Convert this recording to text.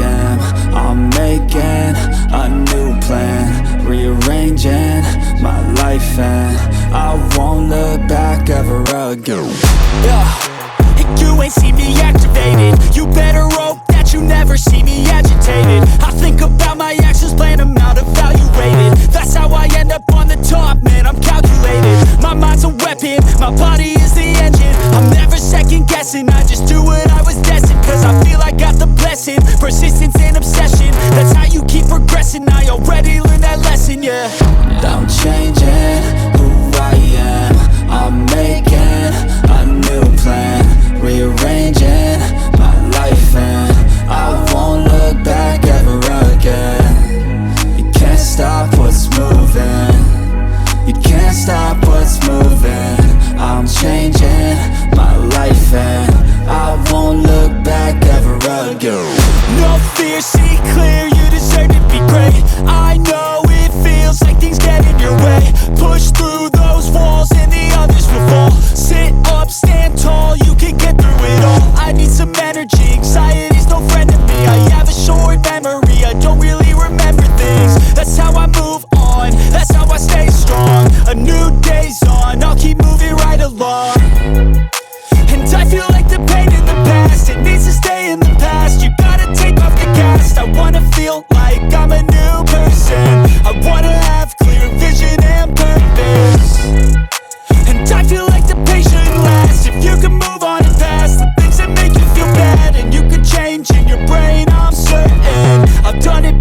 am. I'm making a new plan, rearranging my life, and I won't look back ever again. You ain't see me activated. You better hope that you never see me agitated. I think about my actions, plan them out, evaluated. That's how I end up on the top, man, I'm calculated. My mind's a weapon, my body is the engine. I'm never second guessing, I just do what I was destined. Cause I feel I got the blessing, persistence and obsession. That's how you keep progressing, I already learned that lesson, yeah. I'm changing who I am. I'm making a new plan, rearranging my life, and I won't look back ever again. You can't stop what's moving. You can't stop what's moving. I'm changing my life, and I won't look back ever again. No fear, see clear, you deserve to be great. I know